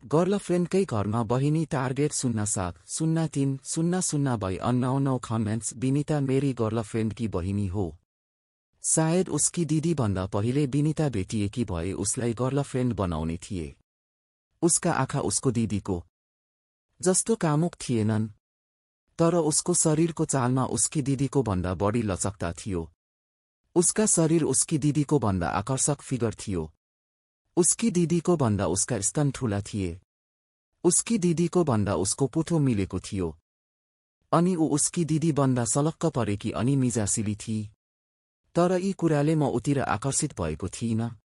गर्लफ्रेन्डकै घरमा बहिनी target 070300 by unknown comments Vinita मेरी गर्लफ्रेन्ड की बहिनी हो। सायद उसकी दीदी भन्दा पहिले विनिता भेटिएकी भए उसलाई गर्लफ्रेन्ड बनाउने थिए। उसका आँखा उसको दिदीको जस्तो कामुक थिएनन्, तर उसको शरीरको चालमा उसकी दिदीको भन्दा बढी लचकता थियो। उसका शरीर उसकी दिदीको भन्दा आकर्षक फिगर थियो। उसकी दिदीको भन्दा उसका स्तन ठूला थिए। उसकी दिदीको भन्दा उसको पुठो मिलेको थियो। अनि ऊ उसकी दिदी भन्दा सलक्क परेकी अनि मिजासिली थिई। तर यी कुराले म उतिर आकर्षित भएको थिइनँ।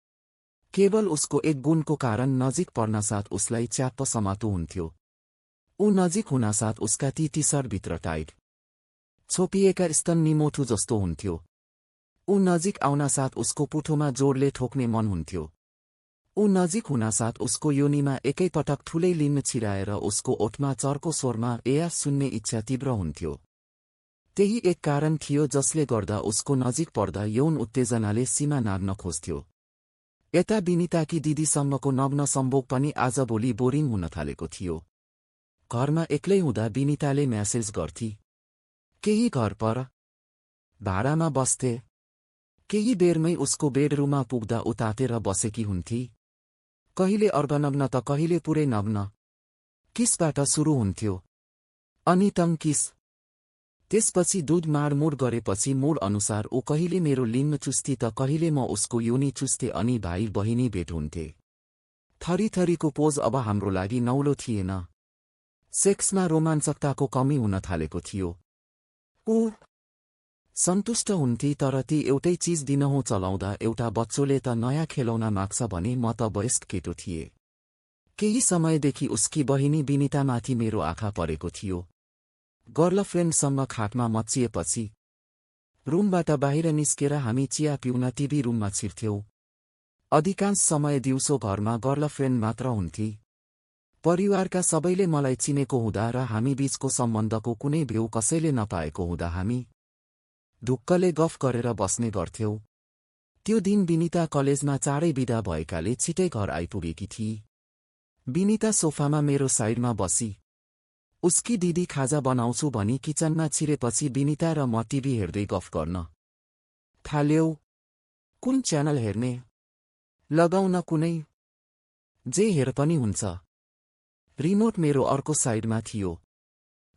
केवल उसको एक गुणको कारण नजिक पर्नासाथ उसलाई च्याप्प समातो हुन्थ्यो। ऊ नजिक हुनासाथ उसका ती टी-सर्टभित्र टाइट छोपिएका स्तन निमोठु जस्तो हुन्थ्यो। ऊ नजिक आउनासाथ उसको पुठोमा जोडले ठोक्ने मन हुन्थ्यो। ऊ नजिक हुनासाथ उसको योनिमा एकैपटक ठुलै लिम्न छिराएर उसको ओठमा चर्को स्वरमा एया सुन्ने इच्छा तीव्र हुन्थ्यो। त्यही एक कारण थियो जसले गर्दा उसको नजिक पर्दा यौन उत्तेजनाले सीमा नाग्न खोज्थ्यो। यता विनिताकी दिदीसँगको नग्न सम्भोग पनि आजभोलि बोरिङ हुन थालेको थियो। घरमा एक्लै हुँदा विनिताले म्यासेज गर्थी। केही घर पर भाडामा बस्थे। केही बेरमै उसको बेडरुममा पुग्दा ऊ तातेर बसेकी हुन्थी। कहिले अर्धनग्न त कहिले पुरै नग्न। किसबाट सुरु हुन्थ्यो। अनि तङ किस। त्यसपछि दुध माडमुड गरेपछि मूड अनुसार ऊ कहिले मेरो लिम्न चुस्ती त कहिले म उसको योनि चुस्ते अनि भाइ बहिनी भेट हुन्थे। थरीथरीको पोज अब हाम्रो लागि नौलो थिएन। सेक्समा रोमाञ्चकताको कमी हुन थालेको थियो। ऊ सन्तुष्ट हुन्थी तर ती एउटै चिज दिनहुँ चलाउँदा एउटा बच्चोले त नयाँ खेलौना माग्छ भने म त वयस्क केटो थिए। केही समयदेखि उसकी बहिनी विनितामाथि मेरो आँखा परेको थियो। गर्लफ्रेन्डसँग खाटमा मच्चिएपछि रुमबाट बाहिर निस्केर हामी चिया पिउन टिभी रुममा छिर्थ्यौं। अधिकांश समय दिउँसो घरमा गर्लफ्रेन्ड मात्र हुन्थी। परिवारका सबैले मलाई चिनेको हुँदा र हामी बीचको सम्बन्धको कुनै भेउ कसैले नपाएको हुँदा हामी ढुक्कले गफ गरेर बस्ने गर्थ्यौं। त्यो दिन विनिता कलेजमा चाँडै बिदा भएकाले छिटै घर आइपुगेकी थिई। विनिता सोफामा मेरो साइडमा बसी उसकी दिदी खाजा बनाउँछु भनी किचनमा छिरेपछि विनिता र म टिभी हेर्दै गफ गर्न थाल्यौं। कुन च्यानल हेर्ने? लगाउन कुनै जे हेर पनि हुन्छ। रिमोट मेरो अर्को साइडमा थियो।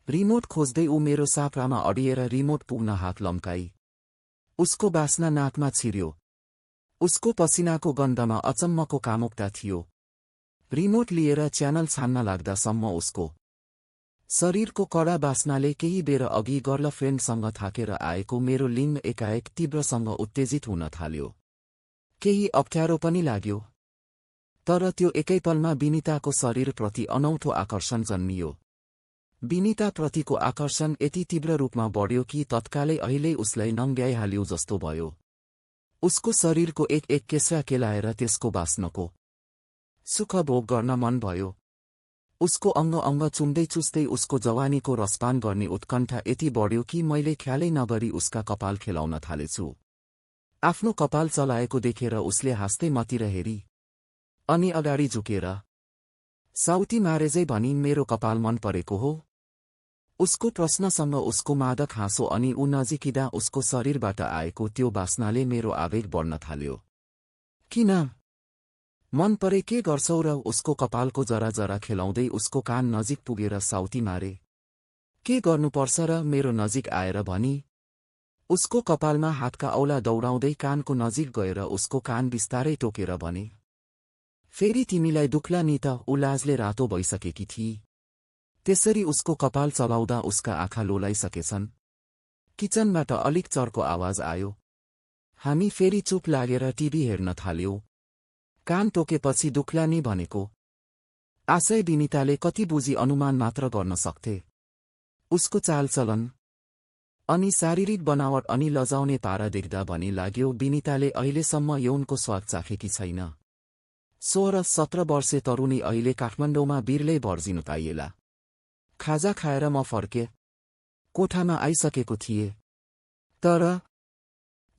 रिमोट खोज्दै ऊ मेरो साप्रामा अडिएर रिमोट पुग्न हात लम्काई। उसको बास्ना नाकमा छिर्यो। उसको पसिनाको गन्धमा अचम्मको कामुकता थियो। रिमोट लिएर च्यानल छान्न लाग्दासम्म उसको शरीरको कडा बास्नाले केही बेर अघि गर्लफ्रेन्डसँग थाकेर आएको मेरो लिम्ब एकाएक तीव्रसँग उत्तेजित हुन थाल्यो। केही अप्ठ्यारो पनि लाग्यो। तर त्यो एकैपलमा विनिताको शरीरप्रति अनौठो आकर्षण जन्मियो। विनिताप्रतिको आकर्षण यति तीव्र रूपमा बढ्यो कि तत्कालै अहिले उसलाई नङ्ग्याइहाल्यो जस्तो भयो। उसको शरीरको एक एक केस्रा केलाएर त्यसको बास्नको सुख भोग गर्न मन भयो। उसको अङ्ग अङ्ग चुम्दै चुस्दै उसको जवानीको रसपान गर्ने उत्कण्ठा यति बढ्यो कि मैले ख्यालै नगरी उसका कपाल खेलाउन थालेछु। आफ्नो कपाल चलाएको देखेर उसले हाँस्दै मतिर हेरी। अनि अगाडि झुकेर साउती मारेजै भनी मेरो कपाल मन परेको हो? उसको प्रश्नसँग उसको मादक हाँसो अनि ऊ नजिकिँदा उसको शरीरबाट आएको त्यो बास्नाले मेरो आवेग बढ्न थाल्यो। किन? मन परे के गर्छौ र उसको कपालको जरा जरा खेलाउँदै उसको कान नजिक पुगेर साउती मारे। के गर्नुपर्छ र मेरो नजिक आएर भनी। उसको कपालमा हातका औला दौडाउँदै कानको नजिक गएर उसको कान बिस्तारै टोकेर भने, फेरि तिमीलाई दुख्ला नि त? ऊ लाजले रातो भइसकेकी थिई। त्यसरी उसको कपाल चलाउँदा उसका आँखा लोलाइसकेछन्। किचनबाट अलिक चर्को आवाज आयो। हामी फेरि चुप लागेर टिभी हेर्न थाल्यौं। कान टोकेपछि दुख्ला नि भनेको आशय विनिताले कति बुझी अनुमान मात्र गर्न सक्थे। उसको चालचलन अनि शारीरिक बनावट अनि लजाउने पारा देख्दा भनी लाग्यो विनिताले अहिलेसम्म यौनको स्वाद चाखेकी छैन। 16-17 वर्षे तरुणी अहिले काठमाडौँमा बिरलै भर्जिनु पाइएला। खाजा खाएर म फर्के कोठामा आइसकेको थिए। तर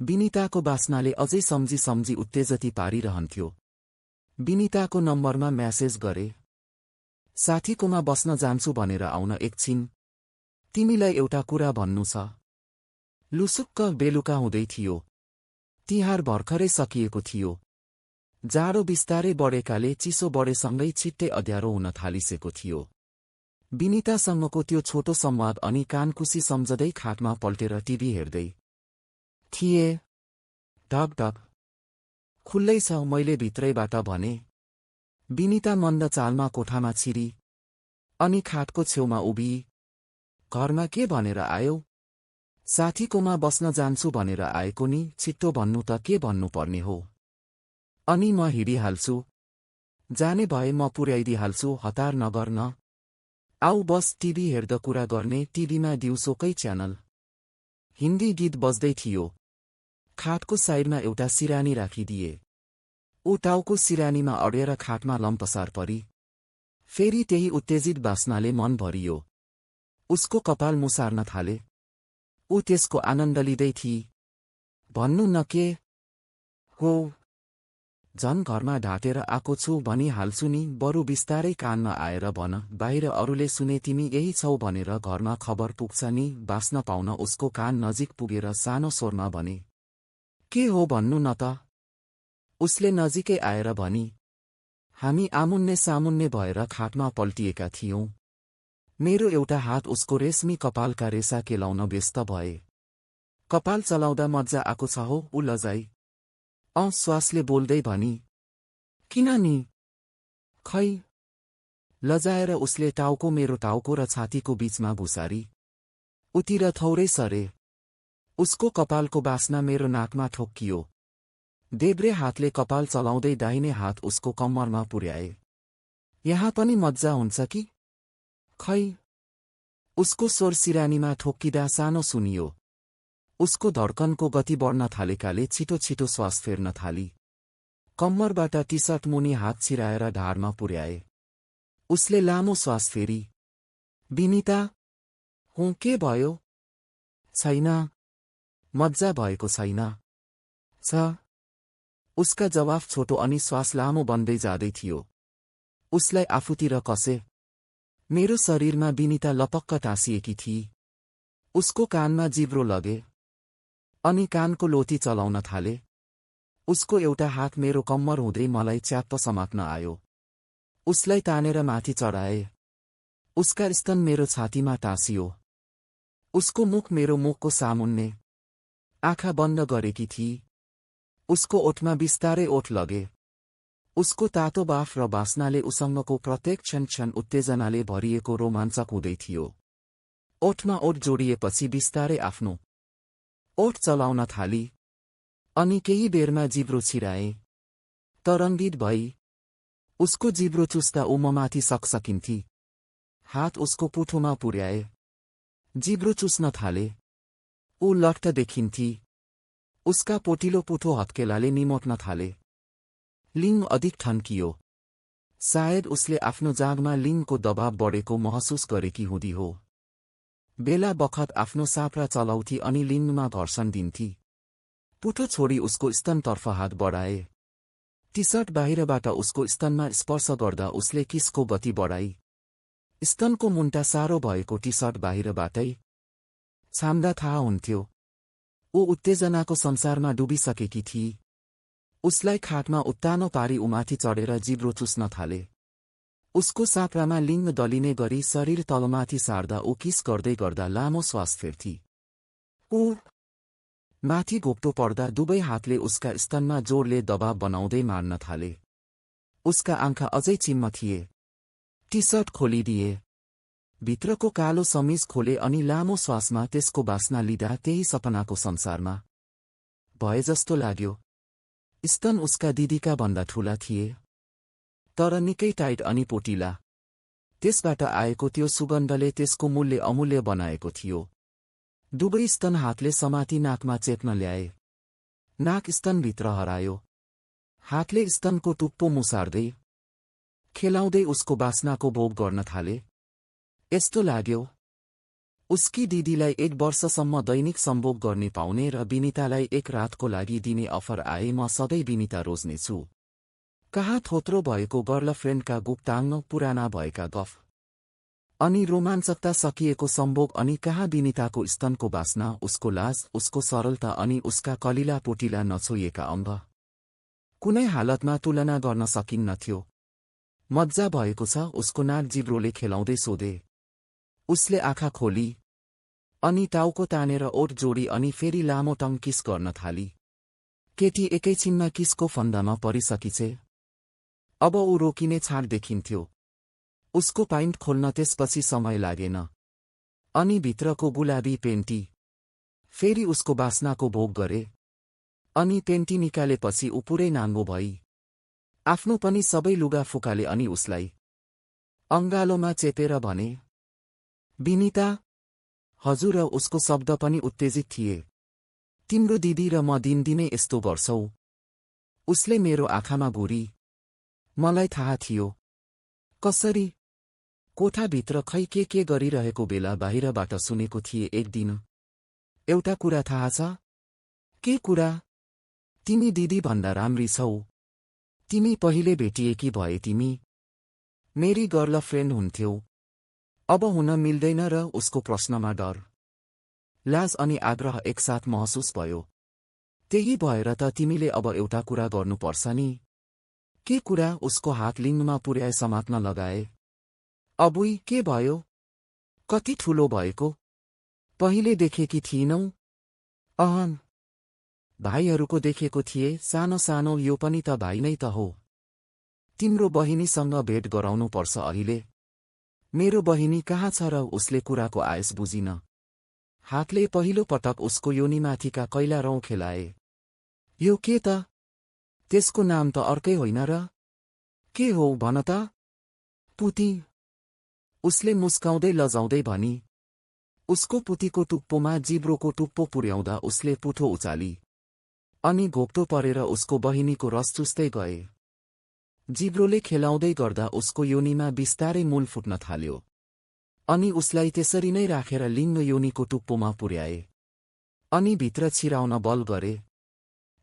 विनिताको बास्नाले अझै सम्झी उत्तेजति पारिरहन्थ्यो। विनिताको नम्बरमा म्यासेज गरे। साथीकोमा बस्न जान्छु भनेर आउन एकछिन। तिमीलाई एउटा कुरा भन्नु छ। लुसुक्क बेलुका हुँदै थियो। तिहार भर्खरै सकिएको थियो। जाडो बिस्तारै बढेकाले चिसो बढेसँगै छिट्टै अँध्यारो हुन थालिसकेको थियो। बिनितासँगको त्यो छोटो संवाद अनि कानकुसी सम्झदै खाटमा पल्टेर टिभी हेर्दै थिए। ढक ढक खुल्लै छ, मैले भित्रैबाट भने। बिनिता मन्द चालमा कोठामा छिरी अनि खाटको छेउमा उभिई। घरमा के भनेर आयौ? साथीकोमा बस्न जान्छु भनेर आएको नि, छिट्टो भन्नु त के भन्नुपर्ने हो? अनि म हिँडिहाल्छु। जाने भए म पुर्याइदिहाल्छु, हतार नगर्न। आऊ बस, टिभी हेर्दा कुरा गर्ने। टिभीमा दिउँसोकै च्यानल हिन्दी गीत बज्दै थियो। खाटको साइडमा एउटा सिरानी राखिदिए। ऊ टाउको सिरानीमा अडेर खाटमा लम्पसार परी। फेरि त्यही उत्तेजित बासनाले मन भरियो। उसको कपाल मुसार्न थाले। ऊ त्यसको आनन्द लिँदै थिई। भन्नु न के हो? झन् घरमा ढाँटेर आएको छु भनिहाल्छु नि, बरु बिस्तारै कानमा आएर भन, बाहिर अरूले सुने तिमी यही छौ भनेर घरमा खबर पुग्छ नि। बाँच्न पाउन उसको कान नजिक पुगेर सानो स्वरमा भने, के हो भन्नु न त? उसले नजिकै आएर भनी। हामी आमुन्ने सामुन्ने भएर खाटमा पल्टिएका थियौं। मेरो एउटा हात उसको रेशमी कपालका रेसा केलाउन व्यस्त भए। कपाल चलाउँदा मज्जा आएको छ हो? ऊ लजाई श्वासले बोल्दै भनी। किन नि? खै। लजाएर उसले टाउको मेरो टाउको र छातीको बीचमा घुसारी। उतिर थौरै सरे। उसको कपालको बास्ना मेरो नाकमा ठोक्कियो। देब्रे हातले कपाल चलाउँदै दाहिने हात उसको कम्मरमा पुर्याए। यहाँ पनि मज्जा हुन्छ कि? खै। उसको स्वर सिरानीमा ठोक्किँदा सानो सुनियो। उसको धड्कनको गति बढ्न थालेकाले छिटो छिटो श्वास फेर्न थाली। कम्मरबाट टी सर्ट मुनि हात छिराएर ढाडमा पुर्याए। उसले लामो श्वास फेरी। बिनिता, हुँ, के भयो? छैन। मज्जा भएको छैन। छ। उसका जवाफ छोटो अनि श्वास लामो बन्दै जाँदै थियो। उसलाई आफूतिर कसे। मेरो शरीरमा बिनिता लपक्क टाँसिएकी थिई। उसको कानमा जिब्रो लगे अनि कानको लोती चलाउन थाले। उसको एउटा हात मेरो कम्मर हुँदै मलाई च्याप्प समात्न आयो। उसलाई तानेर माथि चढाए। उसका स्तन मेरो छातीमा टाँसियो। उसको मुख मेरो मुखको सामुन्ने। आँखा बन्द गरेकी थिई। उसको ओठमा बिस्तारै ओठ लगे। उसको तातो बाफ र बास्नाले उसँगको प्रत्येक क्षण उत्तेजनाले भरिएको रोमाञ्चक हुँदै थियो। ओठमा ओठ जोडिएपछि बिस्तारै आफ्नो ओठ चलाउन थाली अनि केही बेरमा जिब्रो छिराए। तरङ्गित भई उसको जिब्रो चुस्दा ऊ ममाथि सकसकिन्थी। हात उसको पुठोमा पुर्याए। जिब्रो चुस्न थाले। ऊ लट्ट देखिन्थी। उसका पोटिलो पुठो हत्केलाले निमोट्न थाले। लिङ अधिक ठन्कियो। सायद उसले आफ्नो जाँघमा लिङको दबाव बढेको महसुस गरेकी हुँदी हो। बेला बखत आफ्नो साप्रा चलाउँथी अनि लिङमा घर्षण दिन्थी। पुठो छोडी उसको स्तनतर्फ हात बढाए। टी सर्ट बाहिरबाट उसको स्तनमा स्पर्श गर्दा उसले किसको गति बढाई। स्तनको मुन्टा सारो भएको टी सर्ट बाहिरबाटै छाम्दा थाहा हुन्थ्यो। ऊ उत्तेजनाको संसारमा डुबिसकेकी थिई। उसलाई खाटमा उत्तानो पारी उमाथि चढेर जिब्रो चुस्न थाले। उसको साप्रामा लिङ दलिने गरी शरीर तलमाथि सार्दा ऊ किस गर्दै गर्दा लामो श्वास फेर्थी। ऊ माथि घोप्टो पर्दा दुवै हातले उसका स्तनमा जोडले दबाव बनाउँदै मार्न थाले। उसका आँखा अझै चिम्म थिए। टी सर्ट खोलिदिए। भित्रको कालो समिज खोले अनि लामो श्वासमा त्यसको बास्ना लिँदा त्यही सपनाको संसारमा भए जस्तो लाग्यो। स्तन उसका दिदीका भन्दा ठूला थिए, तर निकै टाइट अनि पोटिला। त्यसबाट आएको त्यो सुगन्धले त्यसको मूल्य अमूल्य बनाएको थियो। दुवै स्तन हातले समाती नाकमा चेप्न ल्याए। नाक स्तनभित्र हरायो। हातले स्तनको टुप्पो मुसार्दै खेलाउँदै उसको बास्नाको भोग गर्न थाले। यस्तो लाग्यो उसकी दिदीलाई 1 वर्षसम्म दैनिक सम्भोग गर्ने पाउने र बिनितालाई 1 रातको लागि दिने अफर आए। म सधैँ बिनिता रोज्नेछु। कहाँ थोत्रो भएको गर्लफ्रेन्डका गुप्ताङ्ग पुराना भएका गफ अनि रोमाञ्चकता सकिएको सम्भोग अनि कहाँ विनिताको स्तनको बास्ना उसको लाज उसको सरलता अनि उसका कलिला पोटिला नछोइएका अङ्ग कुनै हालतमा तुलना गर्न सकिन्नथ्यो। मज्जा भएको छ उसको नाक जिब्रोले खेलाउँदै सोधे। उसले आँखा खोली अनि टाउको तानेर ओठ जोडी अनि फेरि लामो टङ किस गर्न थाली। केटी एकैछिनमा किसको फन्दामा परिसकिछे। अब ऊ रोकिने छाड देखिन्थ्यो। उसको पाइन्ट खोल्न त्यसपछि समय लागेन। अनि भित्रको गुलाबी पेन्टी फेरि उसको बास्नाको भोग गरे। अनि पेन्टी निकालेपछि ऊ पुरै नाङ्गो भई आफ्नो पनि सबै लुगा फुकाले अनि उसलाई अङ्गालोमा चेपेर भने, विनिता। हजुर। उसको शब्द पनि उत्तेजित थिए। तिम्रो दिदी र म दिनदिनै यस्तो गर्छौ। उसले मेरो आँखामा घुरी। मलाई थाहा थियो। कसरी? कोठाभित्र खै के गरिरहेको बेला बाहिरबाट सुनेको थिए एक दिन। एउटा कुरा थाहा छ? के कुरा? तिमी दिदी भन्दा राम्री छौ। तिमी पहिले भेटिएकी भए तिमी मेरी गर्लफ्रेन्ड हुन्थ्यौ। अब हुन मिल्दैन र उसको प्रश्नमा डर, लाज अनि आग्रह एकसाथ महसुस भयो। त्यही भएर त तिमीले अब एउटा कुरा गर्नुपर्छ नि। के कुरा? उसको हात लिङ्गमा पुर्याए समात्न लगाए। अबुई के भयो? कति ठुलो भएको? पहिले देखेकी थिइनौ? अहन। भाइहरूको देखेको थिए सानो सानो। यो पनि त भाइ नै त हो। तिम्रो बहिनीसँग भेट गराउनु पर्छ अहिले। मेरो बहिनी कहाँ छ र? उसले कुराको आयस बुझिन। हातले पहिलो पटक उसको योनिमाथिका कैला रौँ खेलाए। यो के त? त्यसको नाम त अर्कै होइन र? के हो भन त? पुती। उसले मुस्काउँदै लजाउँदै भनी। उसको पुतीको टुप्पोमा जिब्रोको टुप्पो पुर्याउँदा उसले पुठो उचाली अनि घोप्टो परेर उसको बहिनीको रस चुस्दै गए। जिब्रोले खेलाउँदै गर्दा उसको योनिमा बिस्तारै मूल फुट्न थाल्यो। अनि उसलाई त्यसरी नै राखेर लिङ्ग योनिको टुप्पोमा पुर्याए। अनि भित्र छिराउन बल गरे।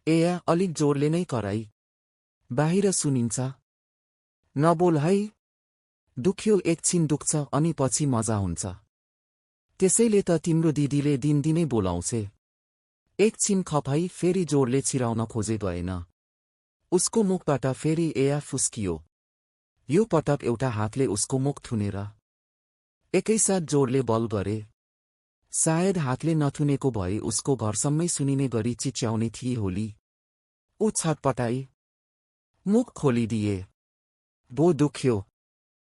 एया अलिक जोडले नै कराई। बाहिर सुनिन्छ। नबोल है। दुख्यो एकछिन दुख्छ अनि पछि मजा हुन्छ। त्यसैले त तिम्रो दिदीले दिनदिनै बोलाउँछे। एकछिन खपाई फेरि जोडले छिराउन खोजे गएन। उसको मुखबाट फेरि एया फुस्कियो। यो पटक एउटा हातले उसको मुख थुनेर एकैसाथ जोडले बल गरे। सायद हातले नथुनेको भए उसको घरसम्मै सुनिने गरी चिच्याउने थिए होली। ऊ छटपटाई। मुख खोलिदिए। बो दुख्यो।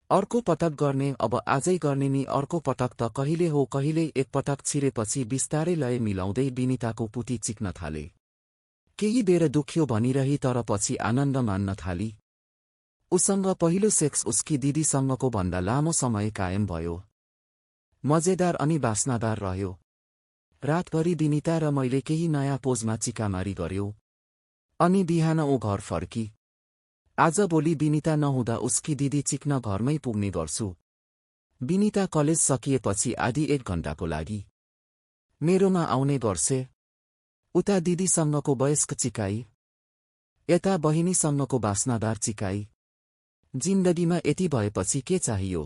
अर्को पटक गर्ने? अब आजै गर्ने नि। अर्को पटक त कहिले हो कहिले। एकपटक छिरेपछि बिस्तारै लय मिलाउँदै विनिताको पुती चिक्न थाले। केही बेर दुख्यो भनिरही तर पछि आनन्द मान्न थाली। उसँग पहिलो सेक्स उसकी दिदीसँगको भन्दा लामो समय कायम भयो। मजेदार अनि बास्नादार रह्यो। रातभरि विनिता र मैले केही नयाँ पोजमा चिकामारी गर्यौं। अनि बिहान ऊ घर फर्की। आजभोलि विनिता नहुँदा उसकी दिदी चिक्न घरमै पुग्ने गर्छु। विनिता कलेज सकिएपछि आधी एक घण्टाको लागि मेरोमा आउने गर्छे। उता दिदीसँगको वयस्क चिकाई, यता बहिनीसँगको बास्नादार चिकाई। जिन्दगीमा यति भएपछि के चाहियो?